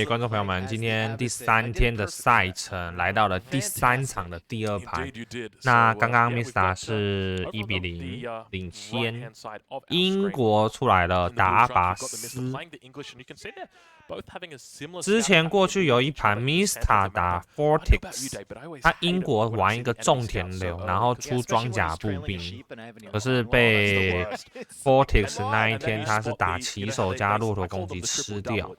观众朋友们，今天第3天的赛程来到了第3场的第2盘。那刚刚 Mista 是1比0领先，英国出来了打阿拔斯。之前过去有一盘 Mista 打 Fortix， 他英国玩一个种田流，然后出装甲步兵，可是被 Fortix 那一天他是打骑手加骆驼攻击吃掉。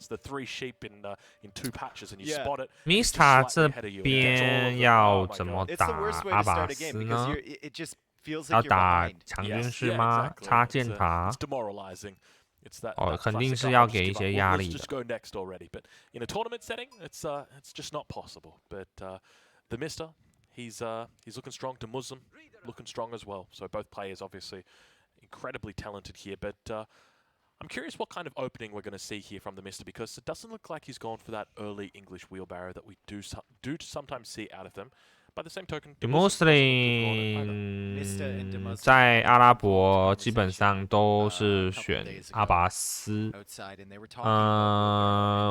Mista 这边要怎么打阿拔斯呢？要打强军师吗？插箭塔？哦，肯定是要给一些压力的。The Mista, he's looking strong. Demuslim looking strong as well. So both players obviously incredibly talented here. But I'm curious what kind of opening we're going to see here from the Mista, because it doesn't look like he's gone for that early English wheelbarrow that we do sometimes see out of them. By the same token, Demuslim 在阿拉伯基本上都是选阿拔斯。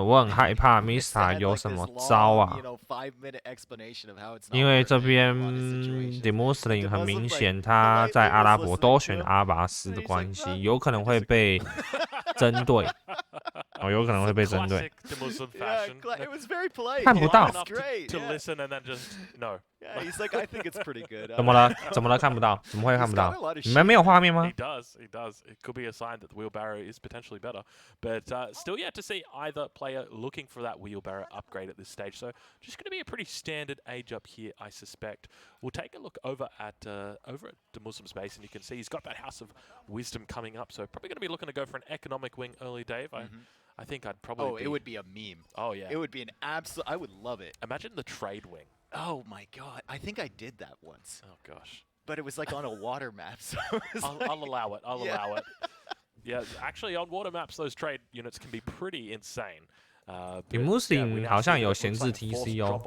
我很害怕 Mista 有什么招啊？因为这边 Demuslim 很明显他在阿拉伯都选阿拔斯的关系，有可能会被针对。有可能会被针对。看不到。怎么了？怎么了？看不到？怎么会看不到？你们没有画面吗？ He does. It could be a sign that the wheelbarrow is potentially better, but still yet to see either player looking for that wheelbarrow upgrade at this stage. So just going to be a pretty standard age up here, I suspect. We'll take a look over at Demuslim's base, and you can see he's got that House of Wisdom coming up. So probably going to be looking to go for an economic wing early, Dave. I think I'd probably. Oh, it would be a meme. Oh yeah. It would be an absolute. I would love it. Imagine the trade wing. Oh my god! I think I did that once. Oh gosh. But it was like on a water map, so I'll allow it. I'll allow it. Yeah, actually, on water maps, those trade units can be pretty insane. Demuslim 好像有闲置 TC 哦，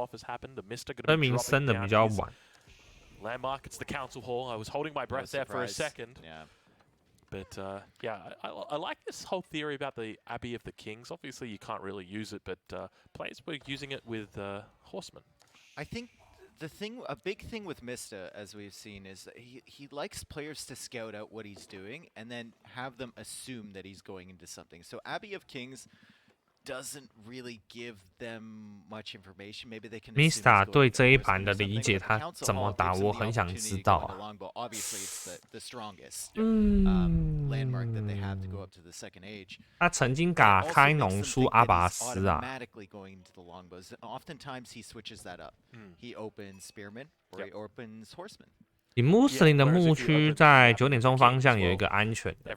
分明升的比较晚。Landmark, it's the council hall. I was holding my breath there for a second. Yeah. But yeah, I like this whole theory about the Abbey of the Kings. Obviously, you can't really use it, but players were using it with horsemen. I think a big thing with Mista, as we've seen, is that he likes players to scout out what he's doing and then have them assume that he's going into something. So Abbey of Kings doesn't really give them much information. Maybe they can. Mista 对这一盘的理解，他怎么打，我很想知道啊。Obviously, it's the strongest landmark that they have to go up to the second age. 他曾经打开农输阿拔斯啊。Oftentimes he switches that up. He opens spearmen or he opens horsemen. Demuslim 的牧区在9点钟方向有一个安全的，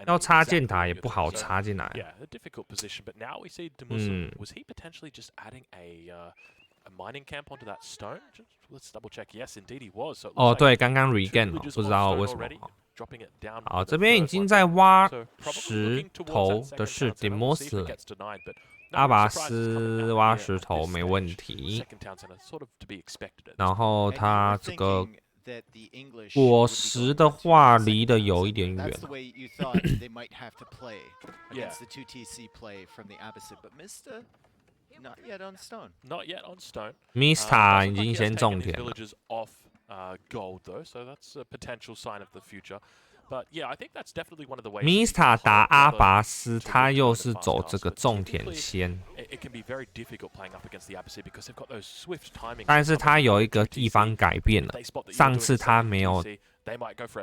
要插箭塔也不好插进来。哦，对，刚刚 regain 哦，不知道为什么。好，这边已经在挖石头的是 Demuslim。阿拔斯挖石头没问题，然后他这个果实的话离得有一点远。Mista 已经先种田了。Mista 打阿拔斯，他又是走这个种田先，但是他有一个地方改变了，上次他没有，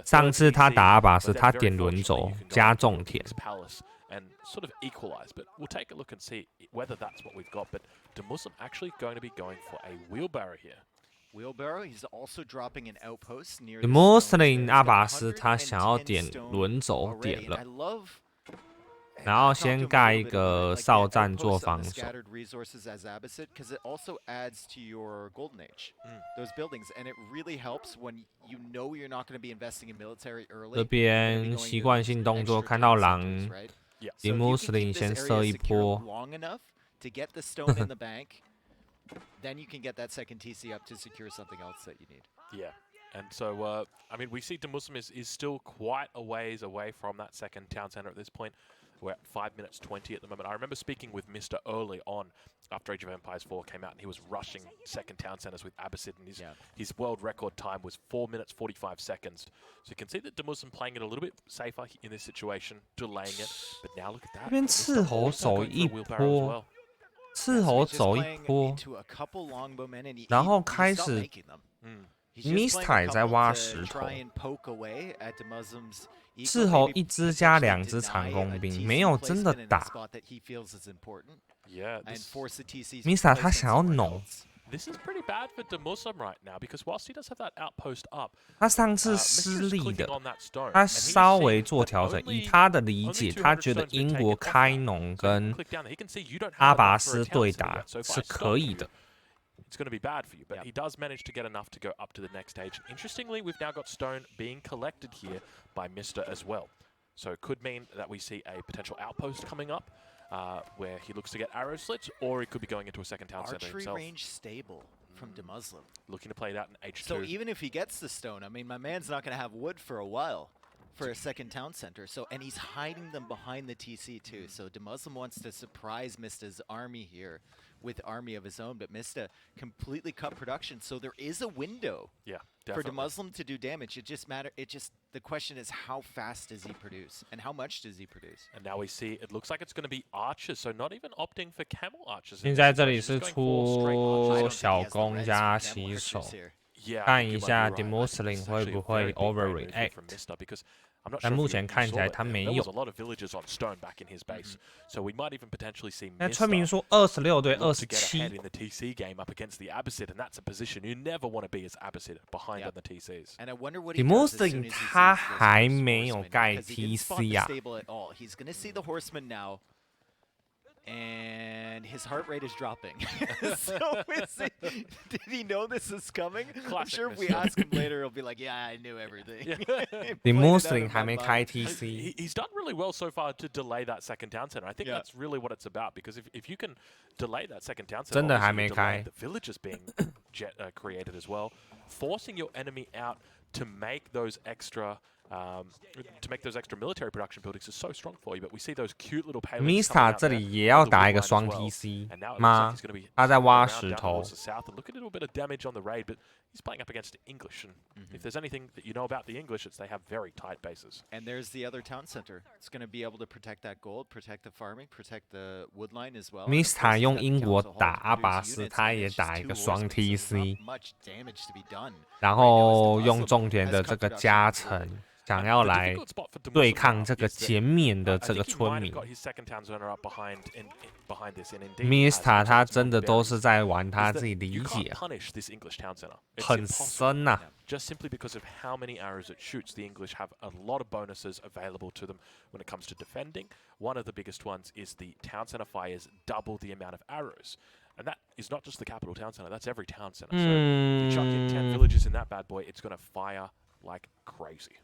上次他打阿拔斯，他点轮轴加种田。Demuslim 阿拔斯他想要点轮轴点了，然后先盖一个哨站做防守。这边习惯性动作看到狼 ，Demuslim 先射一波。Then you can get that second TC up to secure something else that you need. Yeah. And so, I mean, we see Demuslim is still quite a ways away from that second town center at this point. We're at 5 minutes 20 at the moment. I remember speaking with Mista early on after Age of Empires 4 came out, and he was rushing second town centers with Abbasid, and his world record time was 4 minutes 45 seconds. So you can see that Demuslim playing it a little bit safer in this situation, delaying it. But now look at that. 这边斥候走一波，斥候走一波，然后开始 Mista 也在挖石头。斥候1只加2只长弓兵，没有真的打。Mista 他想要弄。This is pretty bad for Demuslim right now because whilst he does have that outpost up, 他上次失利的，他稍微做调整。以他的理解，他觉得英国开农跟阿拔斯对打是可以的。It's going to be bad for you, but he does manage to get enough to go up to the next stage. Interestingly, we've now got stone being collected here by Mista as well. So it could mean that we see a potential outpost coming up where he looks to get arrow slits, or he could be going into a second town center himself. Archery range stable from Demuslim. Looking to play it out in H2. So even if he gets the stone, I mean, my man's not going to have wood for a while for a second town center. So, and he's hiding them behind the TC too. So Demuslim wants to surprise Mista's army here with army of his own, but Mista completely cut production. So there is a window for Demuslim to do damage. The question is how fast does he produce and how much does he produce? And now we see it looks like it's going to be archers, so not even opting for camel archers. 现在这里是出小弓加骑手，看一下 Demuslim 会不会 overreact。但目前看起来他没有。那村民说26对27。Demuslim 他还没有盖 TC 啊。And his heart rate is dropping. So did he know this is coming? I'm sure if we ask him later, he'll be like, "Yeah, I knew everything." Demuslim 还没开 TC. He's done really well so far to delay that second town center. I think that's really what it's about because if you can delay that second town center, 真的还没开。 the villages being created as well, forcing your enemy out to make those extra. military production buildings is so strong for you, but we see those cute little payloads. Mista 这里也要打一个双 TC 吗？他在挖石头。 Look at a little bit of damage on the raid, but he's playing up against the English, and if there's anything that you know about the English, it's they have very tight bases. And there's the other town center. It's going to be able to protect that gold, protect the farming, protect the wood line as well. Mista 用英国打阿拔斯，他也打一个双 TC， 然后用重点的这个加成。 想要来对抗这个减免的这个村民 ，Mista 他真的都是在玩他自己理解，很深呐。 Just simply because of how many arrows it shoots, the English have a lot of bonuses available to them when it comes to defending. One of the biggest ones is the town center fires double the amount of arrows. And that is not just the capital town center, that's every town center. So you chuck in 10 villages in that bad boy, it's going to fire like crazy.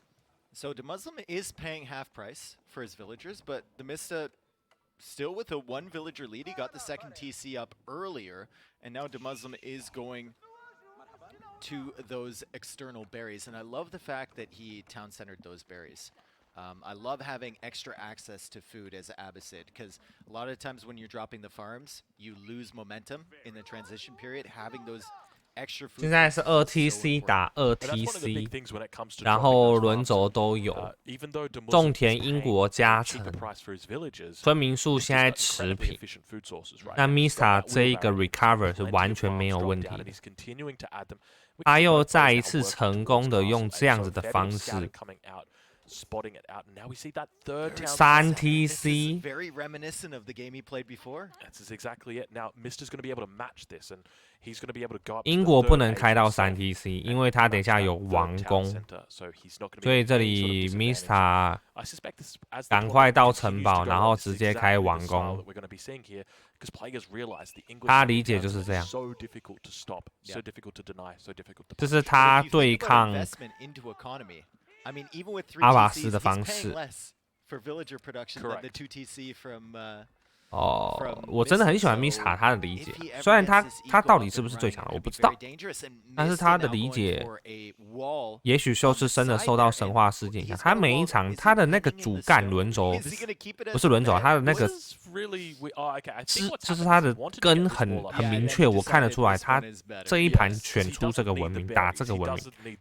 So Demuslim is paying half price for his villagers, but the Mista still with a 1 villager lead. He got the second TC up earlier, and now Demuslim is going to those external berries. And I love the fact that he town-centered those berries. I love having extra access to food as Abbasid, because a lot of times when you're dropping the farms, you lose momentum in the transition period. Having those现在是2 TC 打2 TC， 然后轮轴都有，种田英国加成，村民数现在持平。那 Mista 这一个 recover 是完全没有问题的，他又再一次成功的用这样子的方式。 Spotting it out, and now we see that third town. 3 TC. Very reminiscent of the game he played before. That's exactly it. Now Mista's going to be able to match this, and he's going to be able to go up. 英国不能开到3 TC， 因为他等一下有王宫，所以这里 Mista 赶快到城堡，然后直接开王宫。他理解就是这样，这是他对抗。 I mean, even with 3 阿拔 TCs, 斯的方 he's 式 paying less for villager production than the 2 TC from 我真的很喜欢 Mista 他的理解，虽然他到底是不是最强的我不知道，但是他的理解也许就是真的受到神话事件影响。他每一场他的那个主干轮轴不是轮轴，他的那个就是他的根很明确，我看得出来他这一盘选出这个文明打这个文明，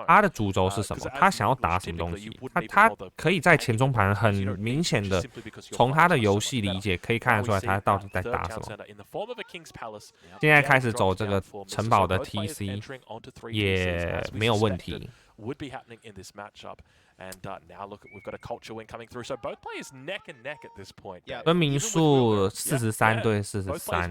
他的主轴是什么？他想要打什么东西？他可以在前中盘很明显的从他的游戏理解可以看得出来他到底在打什么。现在开始走这个城堡的 TC 也没有问题。分民数43对43。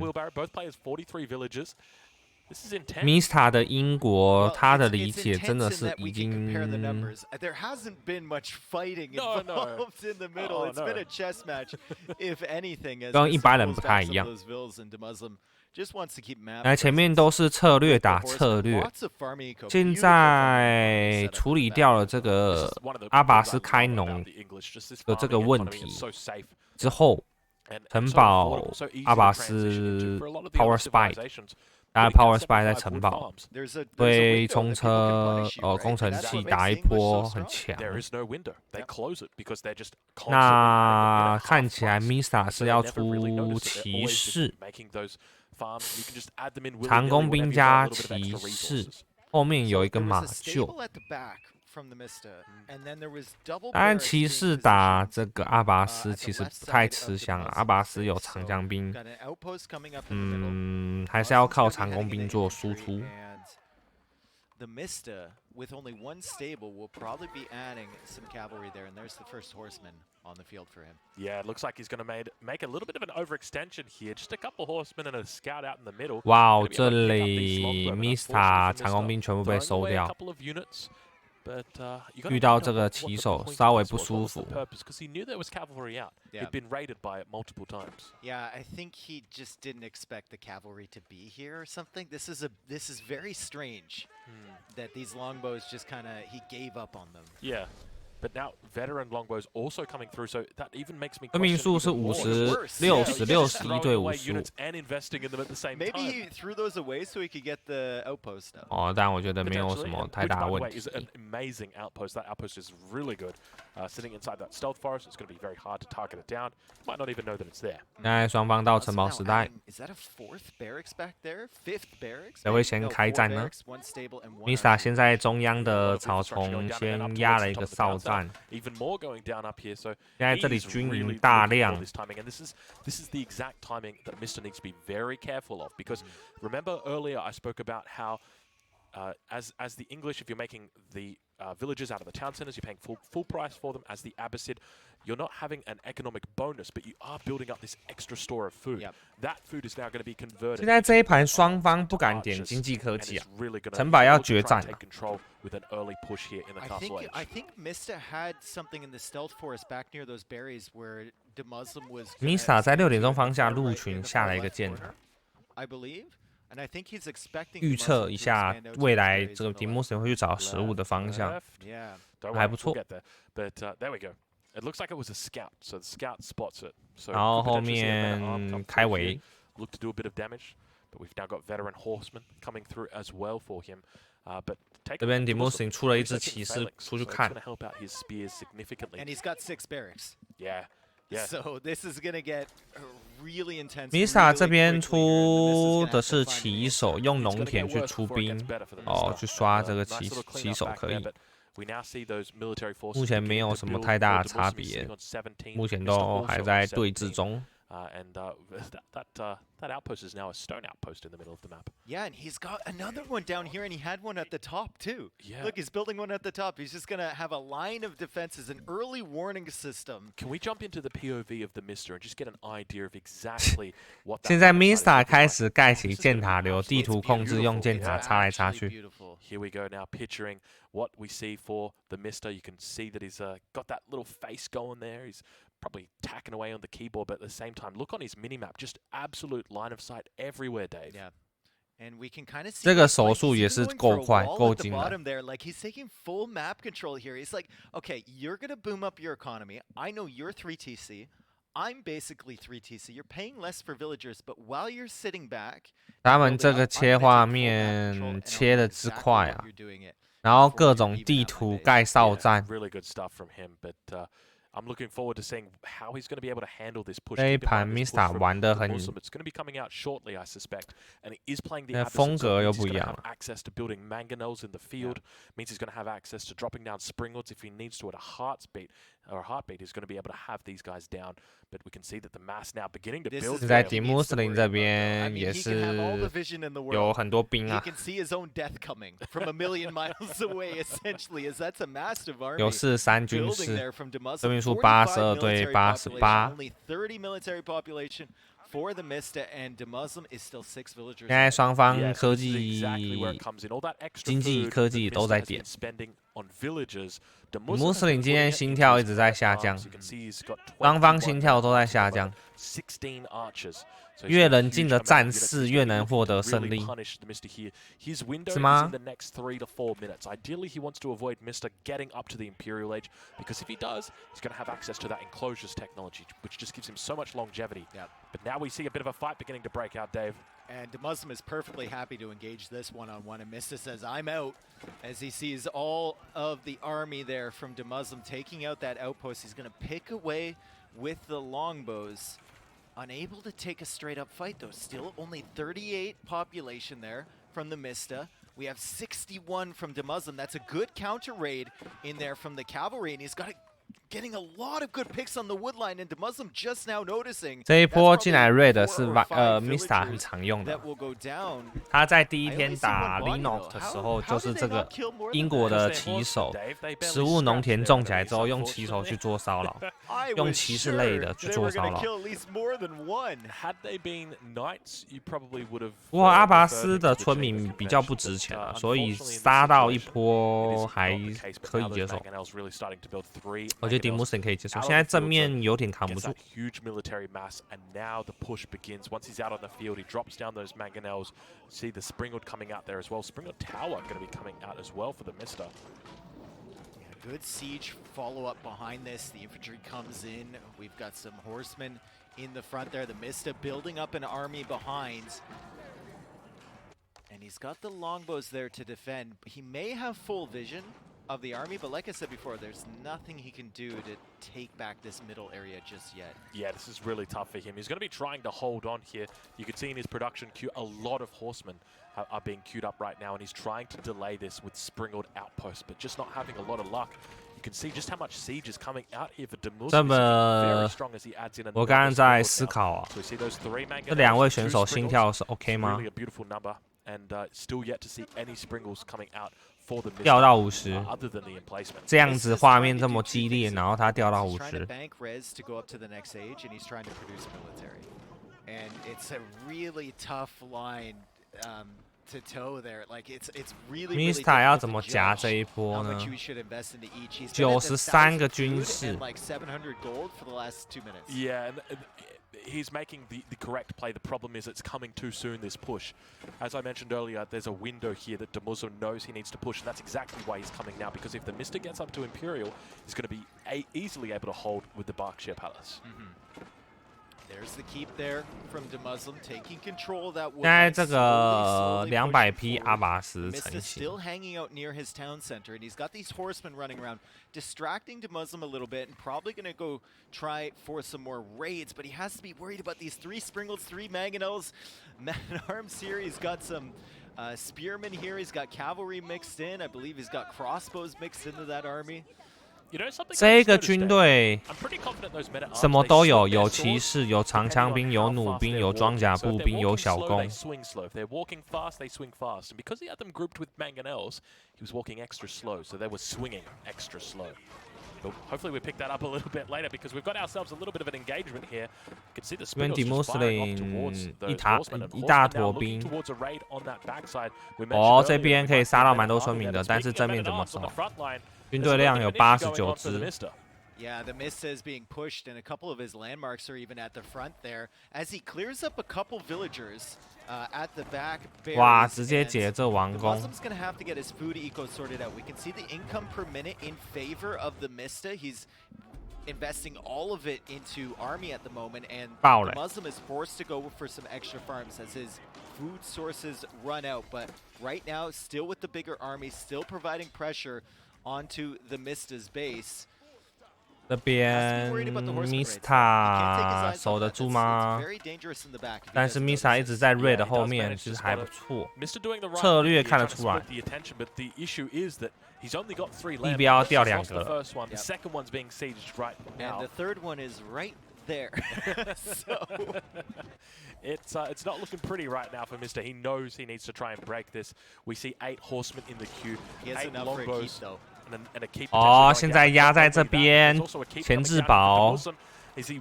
Mista 的英国，他的理解真的是已经跟一般人不太一样。那前面都是策略打策略，现在处理掉了这个阿拔斯开农的这个问题之后，城堡阿拔斯 Power Spy。当然 ，Power Spy 在城堡对冲车工程器打一波很强。那看起来 Mista 是要出骑士，长弓兵加骑士，后面有一个马厩。当然，骑士打这个阿拔斯其实不太吃香啊。阿拔斯有长江兵，还是要靠长弓兵做输出。With only one stable, will probably be adding some cavalry there, and there's the first horseman on the field for him. Yeah, it looks like he's going to make a little bit of an overextension here. Just a couple horsemen and a scout out in the middle. 哇哦，这里 Mista 长弓兵全部被收掉。遇到这个骑手稍微不舒服。Yeah, I think he just didn't expect the cavalry to be here or something. This is very strange that these longbows just kind of he gave up on them. Yeah. But now veteran longbows also coming through, so that even makes me question. 分民数是50、60、61对55。Maybe he threw those away so he could get the outpost up. 但我觉得没有什么太大问题。Is an amazing outpost. That outpost is really good. Sitting inside that stealth forest, it's going to be very hard to target it down. Might not even know that it's there. 现在双方到城堡时代。Is that a fourth barracks back there? Fifth barracks? 谁会先开战呢 ？Mista 先在中央的草丛先压了一个哨站。Even more going down up here, so 现在这里军营大量。This is the exact timing that Mista needs to be very careful of, because remember earlier I spoke about how as the English, if you're making the villages out of the town centers, you're paying full price for them. As the Abbasid, you're not having an economic bonus, but you are building up this extra store of food. That food is now going to be converted. 现在这一盘双方不敢点经济科技啊，城堡要决战了。I think Mista had something in the stealth forest back near those berries where Demuslim was. Mista 在6点钟方向鹿群下了一个箭， I believe. And I think he's expecting 预测一下未来这个Demuslim会去找食物的方向，还不错。But there we go. It looks like it was a scout, so the scout spots it. So 然后后面开围 ，look to do a bit of damage, but we've now got veteran horsemen coming through as well for him. But 这边 Demuslim 出了一只骑士出去看。 And he's got 6 barracks. Yeah. So this is gonna get really intense. Mista 这边出的是骑手，用农田去出兵，去刷这个骑手可以。目前没有什么太大的差别，目前都还在对峙中。That outpost is now a stone outpost in the middle of the map. Yeah, and he's got another one down here, and he had one at the top too. Yeah. Look, he's building one at the top. He's just gonna have a line of defenses, an early warning system. Can we jump into the POV of the Mista and just get an idea of exactly what? 现在 Mista 开始盖起箭塔流，地图控制用箭塔插来插去。 Here we go now, picturing what we see for the Mista. You can see that he's got that little face going there. He's probably tacking away on the keyboard, but at the same time, look on his minimap, just absolute line of sight everywhere, Dave. Yeah. And we can kind of see 这个手速也是够快，够精了。 Like he's taking full map control here. He's like, okay, you're gonna boom up your economy. I know you're 3 TC. I'm basically 3TC. You're paying less for villagers, but while you're sitting back, 他们这个切画面切的之快啊，然后各种地图盖哨站。 Really good stuff from him, but I'm looking forward to seeing how he's going to be able to handle this push. 这一盘 Mista 玩得很， It's going to be coming out shortly, I suspect, and it is playing the 风格又不一样。 access to building mangonels in the field means he's going to have access to dropping down springlets if he needs to at a heartbeat. He's going to be able to have these guys down, but we can see that the mass now beginning to build. 在 Demuslim 这边也是有很多兵啊， He can see his own death coming from a million miles away, essentially, as that's a massive army 有43军 building 士， there from Demuslim. 这边输 45 82对 military 88 population, only 30 military population for the Mista, and Demuslim is still 6 villagers. 现在双方科 This is 技、 exactly where it comes in. All that extra 经济 food 科技 that 都 Mista 在 has 点 been。 spending on villagers. Demuslim 今天心跳一直在下降， You can see he's got 双方心跳都在下降。 16 archers. 越冷静的战士越能获得胜利， His window 是吗？ is in the next 3 to 4 minutes. Ideally, he wants to avoid Mista getting up to the Imperial Age, because if he does, he's going to have access to that enclosures technology, which just gives him so much longevity. But now we see a bit of a fight beginning to break out, Dave. And Demuslim is perfectly happy to engage this one-on-one, and Mista says, I'm out, as he sees all of the army there from Demuslim taking out that outpost. He's going to pick away with the longbows. Unable to take a straight-up fight, though. Still only 38 population there from the Mista. We have 61 from Demuslim. That's a good counter raid in there from the cavalry, and he's got getting a lot of good picks on the wood line, and Demuslim just now noticing 这一波进来 Raid 是Mista 很常用的。 that will go down. 他在第一天打 Linux 的时候，就是这个英国的骑手，食物农田种起来之后，用骑手去做骚扰，用骑士类的去做骚扰。不过阿拔斯的村民比较不值钱啊，所以杀到一波还可以接受。我觉得 Demuslim 可以接受，现在正面有点扛不住。 Huge military mass, and now the push begins. Once he's out on the field, he drops down those mangonels. See the Springwood coming out there as well. Springwood Tower going to be coming out as well for the Mista. Good siege follow-up behind this. The infantry comes in. We've got some horsemen in the front there. The Mista building up an army behind. And he's got the longbows there to defend. He may have full vision of the army, but like I said before, there's nothing he can do to take back this middle area just yet. Yeah, this is really tough for him. He's going to be trying to hold on here. You can see in his production queue, a lot of horsemen are being queued up right now, and he's trying to delay this with Springald outposts, but just not having a lot of luck. You can see just how much siege is coming out here for Demuslim. Very strong as he adds in. 我刚刚在思考啊，这两位选手心跳是 OK 吗？ Really a beautiful number, and still yet to see any Springles coming out. 掉到50，这样子画面这么激烈，然后他掉到50。Mista 要怎么夹这一波呢？93个军士。He's making the correct play. The problem is it's coming too soon, this push. As I mentioned earlier, there's a window here that Demuslim knows he needs to push, and that's exactly why he's coming now, because if the Mista gets up to Imperial, he's going to be easily able to hold with the Berkshire Palace. There's the keep there from Demuslim taking control of that wood. 现在这个200匹阿拔斯成型。 still hanging out near his town center, and he's got these horsemen running around, distracting Demuslim a little bit, and probably going to go try for some more raids. But he has to be worried about these 3 Springles, 3 Mangonels, man-at-arms here. He's got some spearmen here. He's got cavalry mixed in. I believe he's got crossbows mixed into that army. 这个军队什么都有，有骑士，有长枪兵，有弩兵，有装甲步兵，有小弓。They're walking fast, they swing fast, and because he had them grouped with mangonels, he was walking extra slow, so they were swinging extra slow. But hopefully we pick that up a little bit later, because we've got ourselves a little bit of an engagement here. You can see the Spindles just firing off towards those horsemen, and horsemen now looking towards a raid on that backside. 哦，这边可以杀到蛮多村民的，但是正面怎么守？ 军队量有89支。 Yeah, the Mista is being pushed, and a couple of his landmarks are even at the front there. As he clears up a couple villagers at the back. 哇，直接解这王宫。 Muslim's gonna have to get his food eco sorted out. We can see the income per minute in favor of the Mista. He's investing all of it into army at the moment, and 爆 the 了！ Muslim is forced to go for some extra farms as his food sources run out. But right now, still with the bigger army, still providing pressure onto the Mista's base. 这边 Mista 守得住吗？但是 Mista 一直在 Red 的后面，其实还不错，策略看得出来。地标掉2个了。And the third one is right there. So it's not looking pretty right now for Mista. He knows he needs to try and break this. We see 8 horsemen in the queue. he has enough for a keep though. 哦，现在压在这边，前置堡。 As he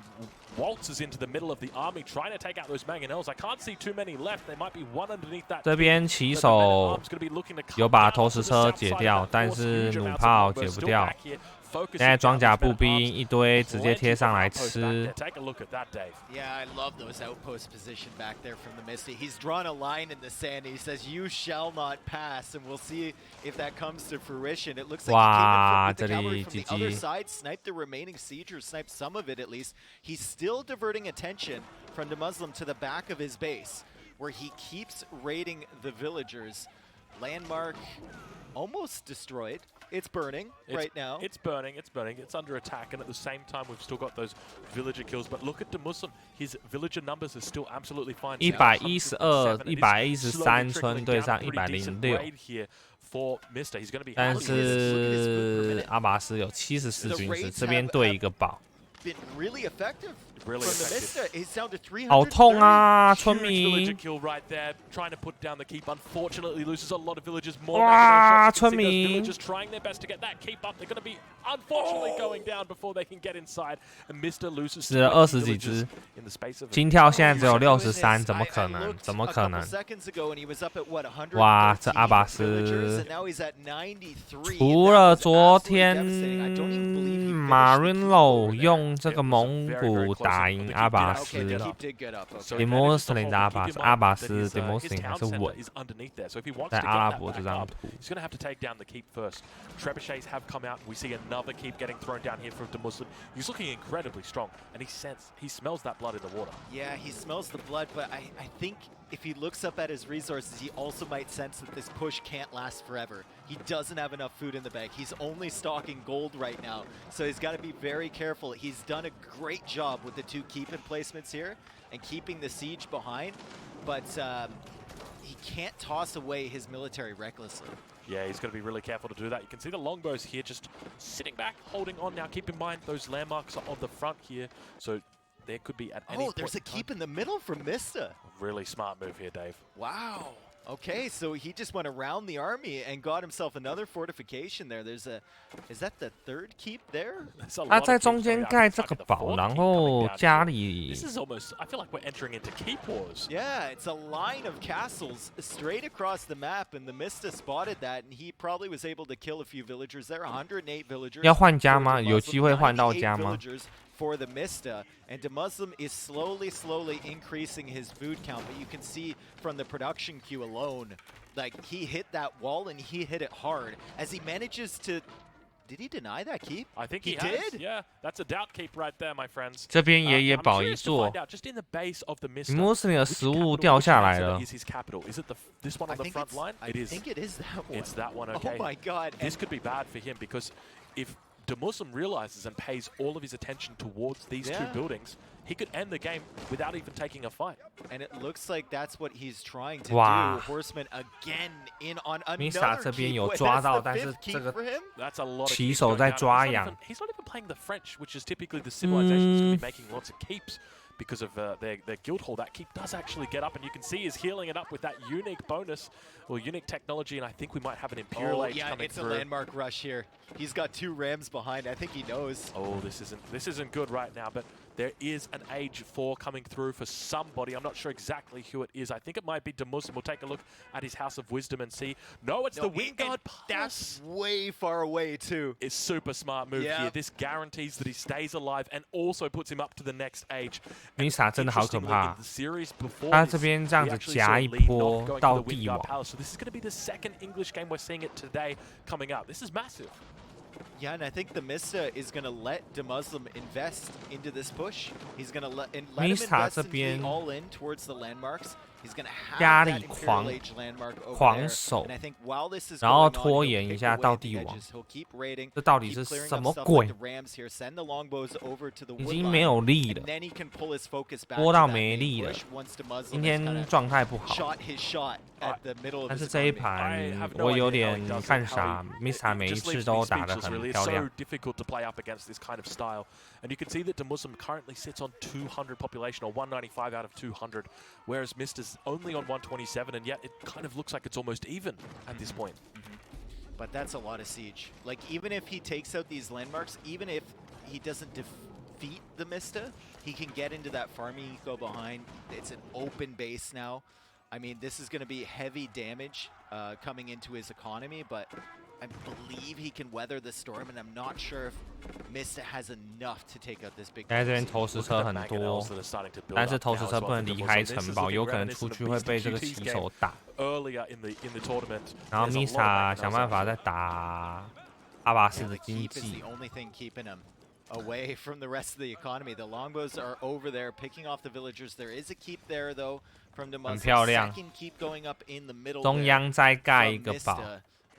waltzes into the middle of the army, trying to take out those mangonels. I can't see too many left. There might be one underneath that. 这边骑手有把投石车解掉，但是弩炮解不掉。现在装甲步兵一堆，直接贴上来吃。 Yeah, I love those outpost position back there from the Mista. He's drawn a line in the sand. He says, "You shall not pass," and we'll see if that comes to fruition. It looks like he came in with the cavalry from the other side, sniped the remaining siegers, sniped some of it at least. He's still diverting attention from the Muslim to the back of his base, where he keeps raiding the villagers. Landmark almost destroyed. It's burning right now. It's burning. It's burning. It's under attack, and at the same time, we've still got those villager kills. But look at Demuslim. His villager numbers are still absolutely fine. 112、113村对上106。但是阿拔斯有74军师，这边对一个堡。 Been really effective from the Mista. He's down to 330. 好痛啊，村民！ 哇，村民！ 死了20几只，心跳现在只有63，怎么可能？怎么可能？哇，这阿拔斯除了昨天 Marino 用这个蒙古打赢阿拔斯了 ，Demuslim 的阿拔斯 Demuslim 还是稳，在阿拉伯这张图。 Trebuchets have come out. We see another keep getting thrown down here from Demuslim. He's looking incredibly strong, and he smells that blood in the water. Yeah, he smells the blood, but I think if he looks up at his resources, he also might sense that this push can't last forever. He doesn't have enough food in the bag. He's only stocking gold right now, so he's got to be very careful. He's done a great job with the 2 keep-in placements here and keeping the siege behind, but he can't toss away his military recklessly. Yeah, he's got to be really careful to do that. You can see the longbows here just sitting back, holding on. Now, keep in mind, those landmarks are on the front here, so there could be at any point. Oh, there's a keep in the middle from Mista. Really smart move here, Dave. Wow. Okay, so he just went around the army and got himself another fortification there. There's a, is that the 3rd keep there? 他在中间盖这个堡，然后家里。 This is almost. I feel like we're entering into keep wars. Yeah, it's a line of castles straight across the map, and the Mista spotted that, and he probably was able to kill a few villagers there. 108 villagers. 要换家吗？有机会换到家吗？ For the Mista, and Demuslim is slowly increasing his food count, but you can see from the production queue alone, like he hit that wall and he hit it hard as he manages to. Did he deny that keep? I think he did. Yeah, that's a doubt keep right there, my friends. 这边也保一座。Demuslim 的食物掉下来了。 Is his capital? Is it this one on the front line? I think it is that one. It's that one. Okay. Oh my God! This could be bad for him because if Demuslim realizes and pays all of his attention towards these 2 buildings, he could end the game without even taking a fight. And it looks like that's what he's trying to do. Horseman again in on another Mista 这边有抓到，但是这个 That's a lot of 骑手在抓痒。 He's not even playing the French, which is typically the civilization that's going to be making lots of keeps. Because of their guild hall, that keep does actually get up, and you can see he's healing it up with that unique bonus or unique technology, and I think we might have an Imperial Age coming through. Yeah, it's a landmark rush here. He's got 2 rams behind. I think he knows. Oh, this isn't good right now, but there is an Age 4 coming through for somebody. I'm not sure exactly who it is. I think it might be Demuslim. We'll take a look at his House of Wisdom and see. No, it's the Wingguard Plus. That's way far away, too. It's super smart move here. This guarantees that he stays alive and also puts him up to the next age. Mista 真的好可怕，他这边这样子夹一波到帝王。 So this is going to be the 2nd English game we're seeing it today coming up. This is massive. Yeah, and I think the Mista is going to let Demuslim invest into this push. He's going to let him invest into the all-in towards the landmarks. He's going to have that Imperial Age landmark over there. And I think while this is going on, he'll pick away the edges. He'll keep raiding, keep clearing up stuff like the Rams here, send the longbows over to the woodline, and then he can pull his focus back to that main push once Demuslim has kind of shot his shot at the middle of his economy. 但是这一盘我有点看傻 ，Mista 每一次都打得很漂亮。 difficult to play up against this kind of style. And you can see that Demuslim currently sits on 200 population, or 195 out of 200, whereas Mista's only on 127, and yet it kind of looks like it's almost even at this point. But that's a lot of siege. Like, even if he takes out these landmarks, even if he doesn't defeat the Mista, he can get into that farming eco behind. It's an open base now. I mean, this is going to be heavy damage coming into his economy, but I believe he can weather the storm, and I'm not sure if Mista has enough to take out this big. 在这边投石车很多，但是投石车不能离开城堡，有可能出去会被这个骑手打。然后 Mista 想办法在打阿拔斯的经济。 Away from the rest of the economy. The longbows are over there picking off the villagers. There is a keep there though from the Muslim. Second keep going up in the middle. 中央再盖一个堡。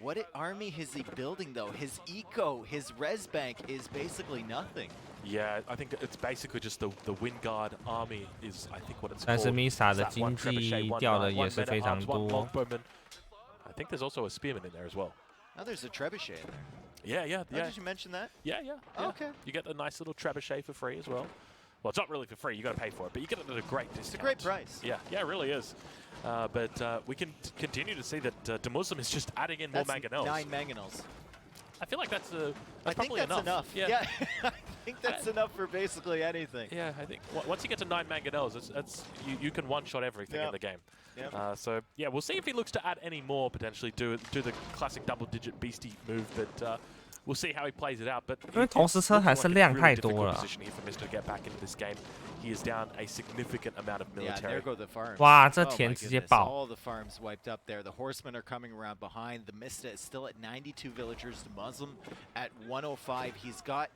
What army is he building though? His eco, his res bank is basically nothing. Yeah, I think it's basically just the wind guard army is I think what it's called. 但是 Mista 的经济掉的也是非常多。 I think there's also a spearman in there as well. Now there's a trebuchet in there. Yeah. Oh, did you mention that? Yeah. Oh, okay. You get a nice little trebuchet for free as well. Well, it's not really for free. You got to pay for it, but you get it at a great discount. It's a great price. Yeah, it really is. But we can continue to see that Demuslim is just adding in more mangonels. 9 mangonels. I feel like that's probably enough. Yeah. I think that's enough for basically anything. Yeah, I think once you get to 9 mangonels, you can one-shot everything in the game. Yep. So yeah, we'll see if he looks to add any more potentially. Do the classic double-digit beastie move, but we'll see how he plays it out. But 因为投石车还是量太多了。 He is down a significant amount of military. Yeah, there go the farms. 哇，这田直接爆。 All the farms wiped up there. The horsemen are coming around behind. The Mista is still at 92 villagers. The Muslim at 105. He's got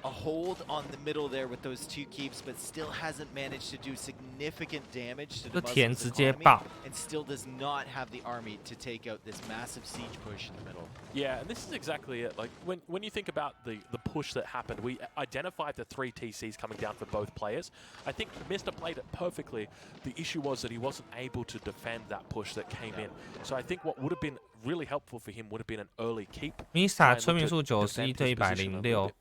a hold on the middle there with those 2 keeps, but still hasn't managed to do significant damage to the Muslim's economy, and still does not have the army to take out this massive siege push in the middle. Yeah, and this is exactly it. Like when you think about the push that happened, we identified the 3 TCs coming down for both players. I think Mista played it perfectly. The issue was that he wasn't able to defend that push that came in. So I think what would have been really helpful for him would have been an early keep. Mista 村民数91对106。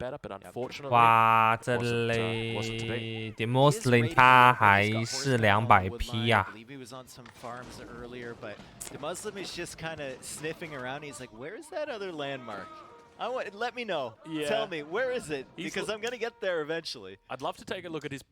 哇，这类 Demuslim 他还是200匹啊。 He was on some farms earlier, but the Muslim is just kind of sniffing around. He's like, "Where is that other landmark? Let me know. Yeah. Tell me, where is it? Because I'm gonna get there eventually." I'd love to take a look at his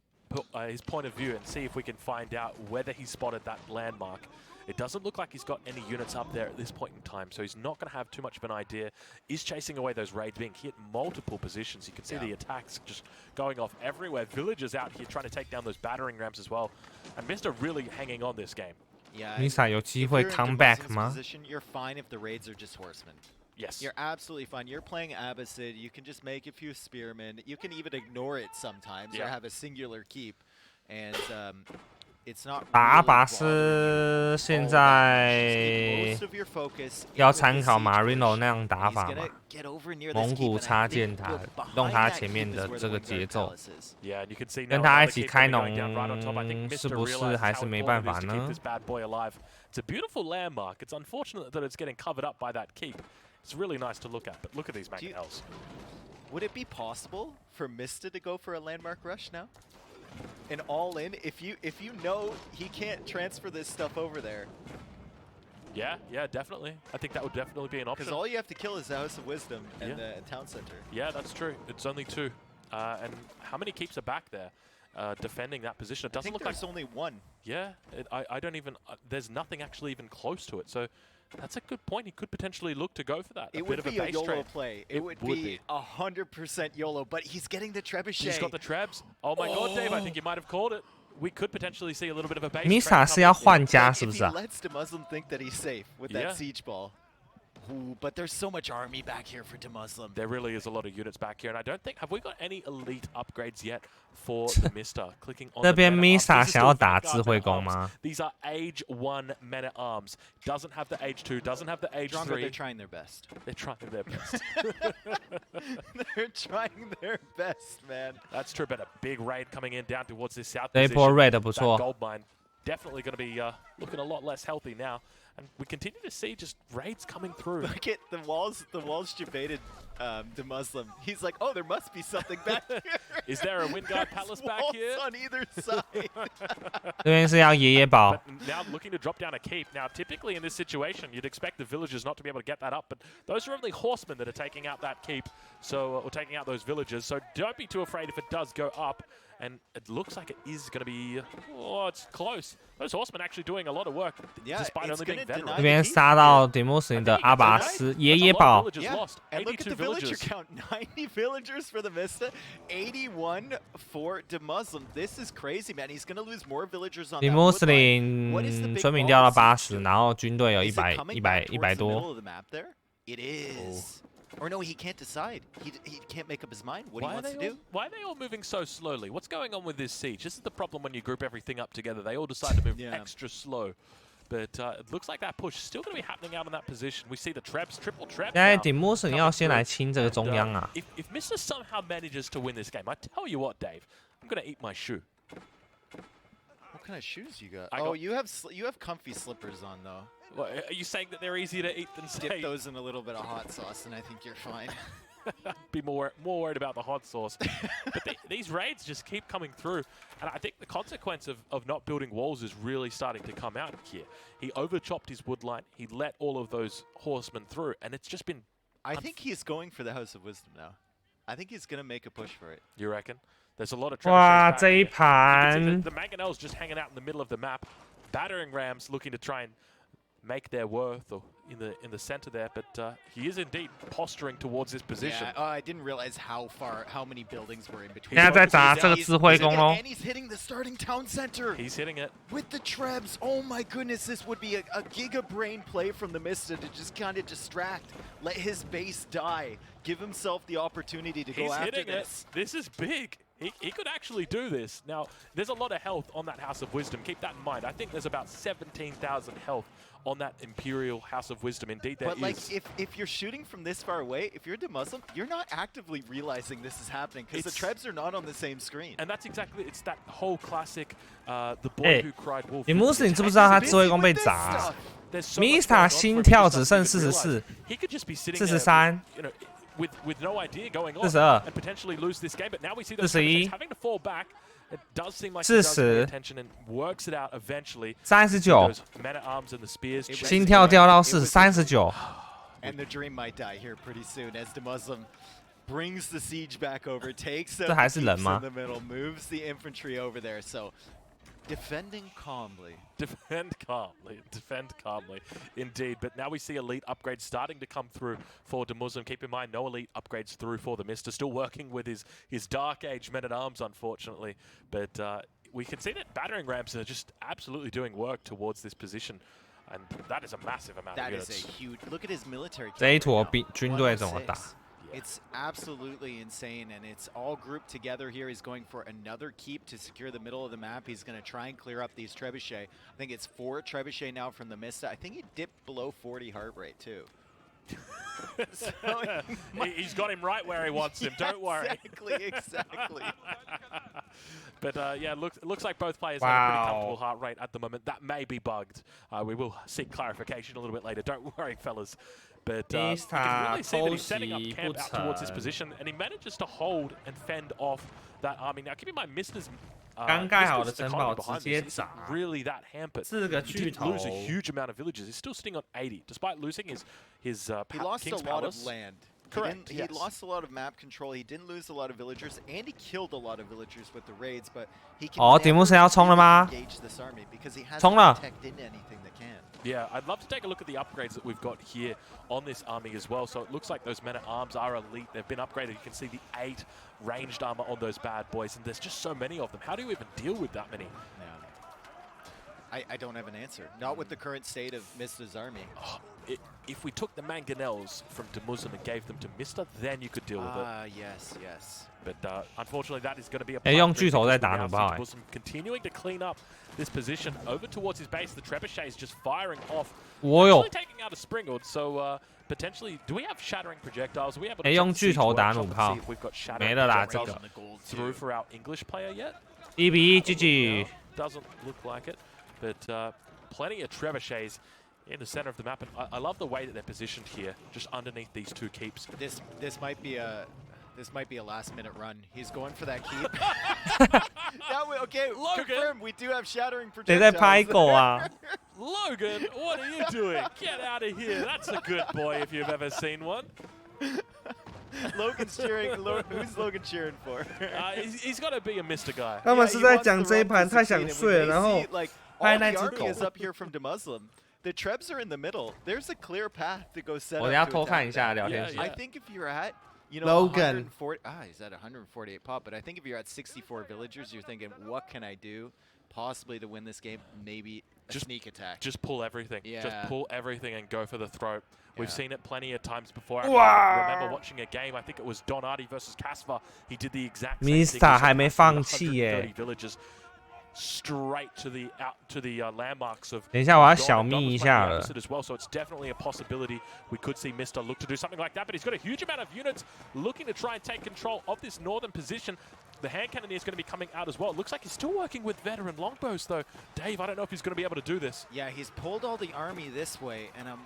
point of view and see if we can find out whether he spotted that landmark. It doesn't look like he's got any units up there at this point in time, so he's not going to have too much of an idea. He's chasing away those raids, being hit multiple positions. You can see the attacks just going off everywhere. Villagers out here trying to take down those battering rams as well. And Mista really hanging on this game. Yeah, Mista 有机会 come back 吗？ You're fine if the raids are just horsemen. Yes. You're absolutely fine. You're playing Abbasid. You can just make a few spearmen. You can even ignore it sometimes or have a singular keep. And it's not 打阿拔斯现在要参考 Marino 那样打法嘛，蒙古插剑他，用他前面的这个节奏，跟他一起开农，是不是还是没办法呢？ It's a beautiful landmark. It's unfortunate that it's getting covered up by that keep. It's really nice to look at, but look at these mangonels. Would it be possible for Mista to go for a landmark rush now? An all-in? If you know he can't transfer this stuff over there. Yeah, definitely. I think that would definitely be an option. Because all you have to kill is the House of Wisdom and the town center. Yeah, that's true. It's only 2. And how many keeps are back there defending that position? It doesn't look like there's only 1. Yeah, I don't even. There's nothing actually even close to it. So that's a good point. He could potentially look to go for that. It would be a YOLO play. It would be 100% YOLO, but he's getting the trebuchet. He's got the trebs. Oh my God, Dave! I think you might have called it. We could potentially see a little bit of a base. Mista 是要换家是不是啊？ If he lets Demuslim think that he's safe with that siege ball. Ooh, but there's so much army back here for Demuslim. There really is a lot of units back here, and I don't think have we got any elite upgrades yet for the Mista. Clicking on 这边 Mista These 想 are 要 still 打 Vanguard 智慧 men 弓 at arms. 吗？ These are Age 1 men at arms. Doesn't have the Age 2. Doesn't have the Age Stronger, 3. they're trying their best. They're trying their best. They're trying their best, man. That's true, but a big raid coming in down towards this south 这一 position. 波 raid 不 That 错。 gold mine definitely going to be looking a lot less healthy now. And we continue to see just raids coming through. Look at the walls debated Demuslim. He's like, oh, there must be something back here. Is there a Wingard Palace back Walls here? on either side. 这边是要爷爷堡 But， now looking to drop down a keep. Now, typically in this situation, you'd expect the villagers not to be able to get that up, but those are only horsemen that are taking out that keep, so or taking out those villagers. So don't be too afraid if it does go up. And it looks like it is going to be, oh, it's close. Those horsemen actually doing a lot of work, Yeah, despite it's only being gonna deny 这 veterans. 边杀到 Demuslim 的阿拔斯爷爷 That's a lot 堡 of。villagers Yeah, lost. and look at 82 the villager villagers. count. 90 villagers for the Mista, 81 for Demuslim. This is crazy, man. He's going to lose more villagers on that woodline. What is the ，Demuslim big 村民 wall 掉到 of siege 80， do? 然后军队有 Is it 100、 coming 100、back 100 towards the middle 多。 of the map there? It is. Or no, he can't decide. He can't make up his mind what he wants to do. Why are they all moving so slowly? What's going on with this siege? This is the problem when you group everything up together. They all decide to move Yeah. extra slow. But it looks like that push is still going to be happening out in that position. We see the Trebs, triple Treb 现在 now. Demuslim 要先来清这个中央啊。 If Mista somehow manages to win this game, I tell you what, Dave, I'm going to eat my shoe. What kind of shoes you got? I Oh, got- you have comfy slippers on though. What, are you saying that they're easier to eat than Dip steak? those in a little bit of hot sauce, and I think you're fine. Be more worried about the hot sauce. But these raids just keep coming through. And I think the consequence of not building walls is really starting to come out here. He over-chopped his wood line. He let all of those horsemen through. And it's just been... I think he's going for the House of Wisdom now. I think he's going to make a push for it. You reckon? There's a lot of... 哇， trebuchets 这 back 一 here. You can see 盘 the Mangonels just hanging out in the middle of the map. Battering rams looking to try and make their worth or in the center there, but he is indeed posturing towards this position. Yeah, I didn't realize how many buildings were in between. 现在在砸这个智慧弓喽 And he's hitting the starting town center He's hitting it. with the Trebs. Oh my goodness, this would be a giga brain play from the Mista to just kind of distract, let his base die, give himself the opportunity to go He's after hitting this. it. This is big. He could actually do this. Now, there's a lot of health on that House of Wisdom. Keep that in mind. I think there's about 17,000 health on that Imperial House of Wisdom. Indeed, there But is. like, if you're shooting from this far away, if you're Demuslim, you're not actively realizing this is happening because the It's- Trebs are not on the same screen. And that's exactly, it's that whole classic, the boy 哎 who cried wolf. ，Demuslim 知不知道他 Busy 智慧弓被 with this 砸 stuff.？ There's so much Mista going on for him心 to 跳 just 只 not 剩 even realize. 44 He could just be sitting there, 43 you know, with no idea going on 42 and potentially lose this game. But now we see those 41 Trebuchets having to fall back. It does seem like he does pay 40 attention and works it out eventually. 39 Those men at arms and the spears. It was- 心跳掉到40 39 And the dream might die here pretty soon as Demuslim brings the siege back over, takes 这 out 还 the 是人 keeps 吗 in the middle, moves the infantry over there. So defending calmly. Defend calmly, indeed. But now we see elite upgrades starting to come through for Demuslim. Keep in mind, no elite upgrades through for the Mista. Still working with his Dark Age men-at-arms, unfortunately. But we can see that battering rams are just absolutely doing work towards this position. And that is a massive amount That of is units. a huge. Look at his military. 这一 count 坨 right 兵 now. 军队怎么 106. 打？ It's absolutely insane, and it's all grouped together here. He's going for another keep to secure the middle of the map. He's going to try and clear up these trebuchet. I think it's 4 trebuchet now from the Mista. I think he dipped below 40 heart rate too. So He's got him right where he wants him. Don't worry. Exactly. But yeah, looks like both players have a pretty Wow. comfortable heart rate at the moment. That may be bugged. We will seek clarification a little bit later. Don't worry, fellas. But you Mista can really see that he's setting up 偷袭 camp 不 out towards this 成 position, and he manages to hold and fend off that army. Now, keep in mind, Mista's 刚盖好的 Mista's 城 economy 堡 behind 直接 this 砸 isn't really that hampered. 4个 He 巨 did 头 lose a huge amount of villages. He's still sitting on 80, despite losing his He lost King's a lot Palace. of land. Correct, He yes. lost a lot of map control. He didn't lose a lot of villagers, and he killed a lot of villagers with the raids. But he can 哦 never 迪姆森要冲了吗 really engage this army because he hasn't 冲了 teched into anything that can. Yeah, I'd love to take a look at the upgrades that we've got here on this army as well. So it looks like those men-at-arms are elite. They've been upgraded. You can see the 8 ranged armor on those bad boys, and there's just so many of them. How do you even deal with that many? Yeah. I don't have an answer. Not with the current state of Mista's army. Oh, if we took the mangonels from Demuslim and gave them to Mista, then you could deal with it. Yes, yes. But unfortunately, that is going to be a. 用巨头在打弩炮 Demuslim continuing to clean up this position over towards his base. The Trebuchet is just firing off. 我有 Actually taking out a Springald, so potentially, do we have shattering projectiles? Are we able to 用 check 巨 the 头 siege 打 workshop 弩 and 炮 see if we've got 没 shattering 了啦，这 projectiles 个 through for our English player yet? 1比1 GG。 Doesn't look like it, but plenty of trebuchets in the center of the map, and I love the way that they're positioned here, just underneath these two keeps. This might be a last-minute run. He's going for that keep. Okay, Logan. confirm. We do have shattering 谁在 projectiles. 拍狗啊？ Logan, what are you doing? Get out of here. That's a good boy if you've ever seen one. Logan's cheering. Who's Logan cheering for? He's got to be a Mista guy. 他们是在讲这一盘太想睡了，然后 all 拍那 the 只 army 狗。 is up here from Demuslim. The Trebs are in the middle. There's a clear path to go set 我 up. 等下 to 偷看 attack 一下 that. 聊天室 Yeah, I think if you're at, Logan. 140, he's at 148 pop, but I think if you're at 64 villagers, you're thinking, what can I do possibly to win this game? Maybe a sneak attack. Just pull everything. Yeah. Just pull everything and go for the throat. We've Yeah. seen it plenty of times before. I Wow. remember watching a game, I think it was Donati versus Casper. He did the exact same Mista thing. 还没放弃耶。 villagers straight to the landmarks of. 等一下，我要 Don 小 and 眯 Don 一 was 下 playing the 了。 opposite as well, so it's definitely a possibility we could see Mista look to do something like that. But he's got a huge amount of units looking to try and take control of this northern position. The hand cannoneer is going to be coming out as well. It looks like he's still working with veteran longbows, though. Dave, I don't know if he's going to be able to do this. Yeah, he's pulled all the army this way, and I'm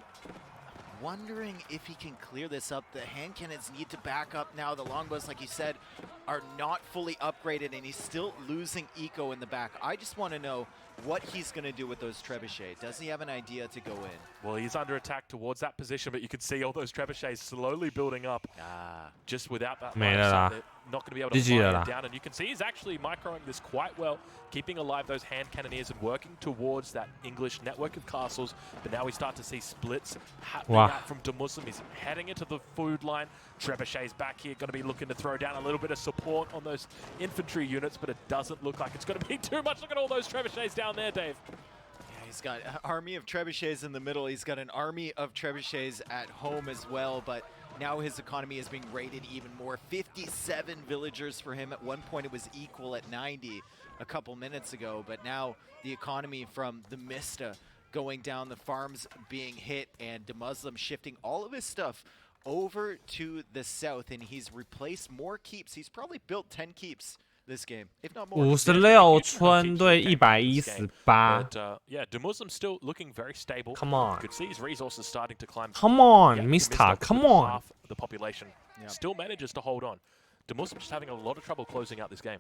wondering if he can clear this up. The hand cannons need to back up now. The longbows, like you said, are not fully upgraded, and he's still losing eco in the back. I just want to know what he's going to do with those trebuchets. Does he have an idea to go in? Well, he's under attack towards that position, but you can see all those trebuchets slowly building up. Just without that line of sight, they're not going to be able to fire it down. And you can see he's actually microing this quite well, keeping alive those hand cannoneers and working towards that English network of castles. But now we start to see splits happening out from Demuslim. He's heading into the food line. Trebuchets back here, going to be looking to throw down a little bit of support on those infantry units, but it doesn't look like it's going to be too much. Look at all those trebuchets down there, Dave. Yeah, he's got an army of trebuchets in the middle. He's got an army of trebuchets at home as well, but now his economy is being raided even more. 57 villagers for him. At one point it was equal at 90 a couple minutes ago, but now the economy from the Mista going down, the farms being hit, and Demuslim shifting all of his stuff over to the south, and he's replaced more keeps. He's probably built 10 keeps this game, if not more. 56村对118。But yeah, Demuslim still looking very stable. Come on. You could see his resources starting to climb. Come on, Yeah, Mista, with come on. half the population still manages to hold on. Demuslim just having a lot of trouble closing out this game.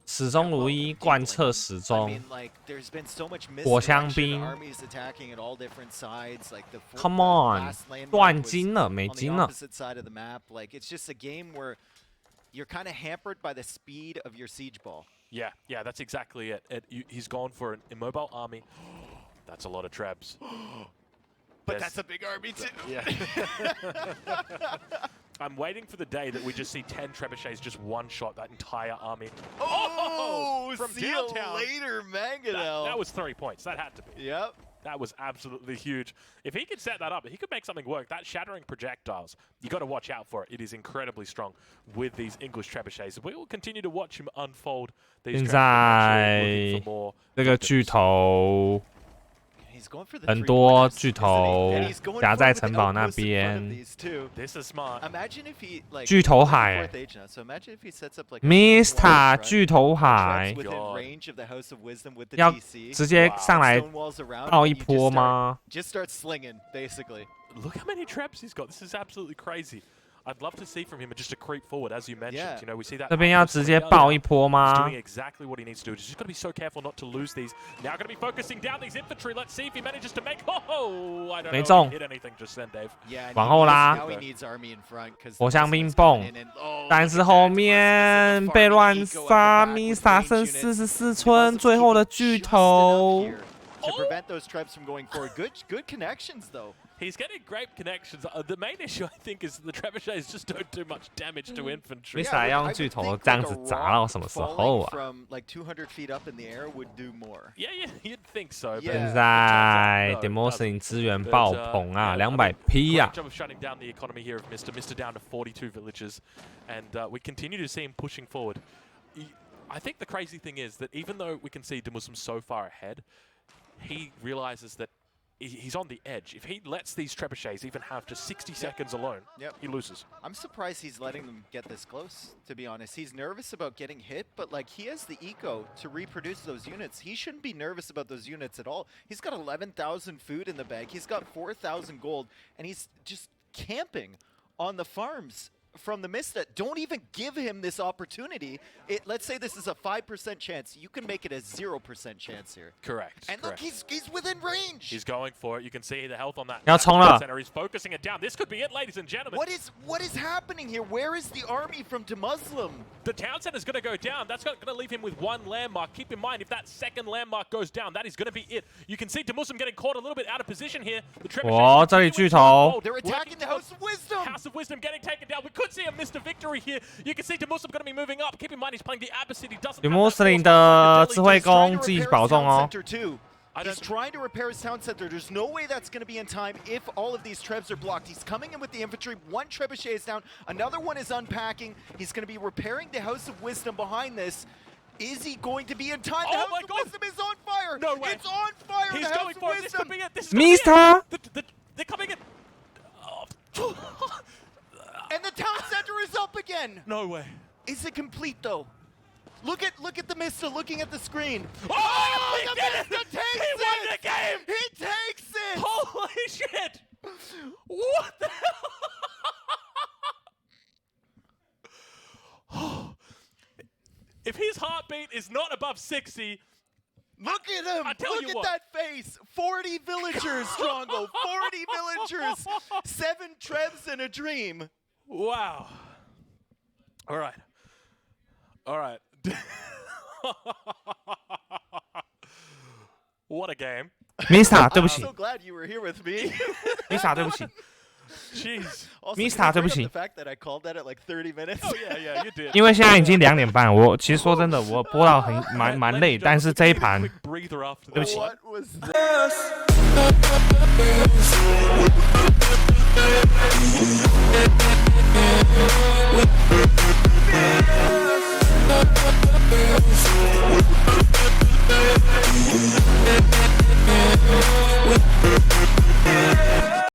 始终如一，贯彻始 I 终。 mean, like, there's been so much 火枪 misdirection, 兵 armies attacking at all different sides. Like the Come the on， last landmark 断 was 金了，没 on the 金了。 opposite side of the map. Like, it's just a game where you're kind of hampered by the speed of your siege ball. Yeah, that's exactly it. He's gone for an immobile army. That's a lot of trebs. But that's a big army too. Yeah. I'm waiting for the day that we just see 10 trebuchets just one-shot that entire army. Oh, from see downtown. you later, Mangonel. That was 3 points. That had to be. Yep. That was absolutely huge. If he could set that up, he could make something work. That shattering projectiles, you got to watch out for it. It is incredibly strong with these English trebuchets. We will continue to watch him unfold these 现 trebuchets. 在 Looking for more 这个巨头 He's going for the 很 three 多 pointers, 巨 isn't he? 头 And he's going 夹 for 在 it with 城 the 堡那 outposts in front of 边。 these two. This is smart. Imagine if he like 巨头海 fourth age now. So imagine if he sets up like a Mista stone wall in front, 巨头 traps 海 within God. range of the House of Wisdom with the 要 DC. 直接上来 Stone walls around. 爆 and 一 you 波吗？ just start slinging, basically. Look how many traps he's got. This is absolutely crazy. I'd love to see from him just a creep forward, as you mentioned. Yeah. You know, we see that. 这边要 outpost 直接 coming out 爆 now. 一波 He's 吗 doing？ exactly what he needs to do. He's just got to be so careful not to lose these. Now going to be focusing down these infantry. Let's see if he manages to make. Oh, I don't 没 know 中 if he hit anything just then, Dave. Yeah. and 往 he 后 needs- 拉 Now he needs army in front because 火枪兵蹦 但是后面被乱杀，Mista 剩44村，最后的巨头。 To prevent those tribes from going forward. Good connections though. He's getting great connections. The main issue, I think, is the trebuchets just don't do much damage to infantry. Mista 要用巨头这样子砸到什么时候啊？ From like 200 feet up in the air would do more. Yeah, you'd think so. 现在 Demuslim 资源爆棚啊，200匹啊！ Job of shutting down the economy here of Mista. Mista down to 42 villages, and we continue to see him pushing forward. I think the crazy thing is that even though we can see Demuslim so far ahead, he realizes that he's on the edge. If he lets these trebuchets even have just 60 seconds alone, he loses. I'm surprised he's letting them get this close, to be honest. He's nervous about getting hit, but like he has the eco to reproduce those units. He shouldn't be nervous about those units at all. He's got 11,000 food in the bag. He's got 4,000 gold, and he's just camping on the farms from the Mista. Don't even give him this opportunity. Let's say this is a 5% chance. You can make it a 0% chance here. Correct. And look, he's within range. He's going for it. You can see the health on that. 要冲了 center. He's focusing it down. This could be it, ladies and gentlemen. What is happening here? Where is the army from Demuslim? The town center is going to go down. That's going to leave him with one landmark. Keep in mind, if that second landmark goes down, that is going to be it. You can see Demuslim getting caught a little bit out of position here. The trebuchets 哇，这里巨头 They're attacking the House of Wisdom. House of Wisdom getting taken down. We could see a Mista victory here. You can see Demuslim going to be moving up. Keep in mind, he's playing the Abbas. He doesn't Demuslim 的智慧攻自己保重哦。 He's trying to repair his town center. There's no way that's going to be in time if all of these trebs are blocked. He's coming in with the infantry. One trebuchet is down. Another one is unpacking. He's going to be repairing the House of Wisdom behind this. Is he going to be in time? The House of Wisdom is on fire. No way. It's on fire. He's going for it. This could be it. This is Mista! They're coming in. And the town center is up again. No way. Is it complete though? Look at the Mista looking at the screen. Oh, the Mista takes it! He won the game! He takes it! Holy shit! What the hell? If his heartbeat is not above 60, look at him! Look at that face! 40 villagers, Strongo! 40 villagers! 7 trebs and a dream! Wow. All right. All right. What a game. Mista 对不起 I'm so glad you were here with me. Mista 对不起 Jeez. Mista 对不起 The fact that I called that at like 30 minutes. Oh yeah, you did. 因为现在已经2点半，我其实说真的，我播到蛮累，但是这一盘 Quick breather after 对不起 What was that?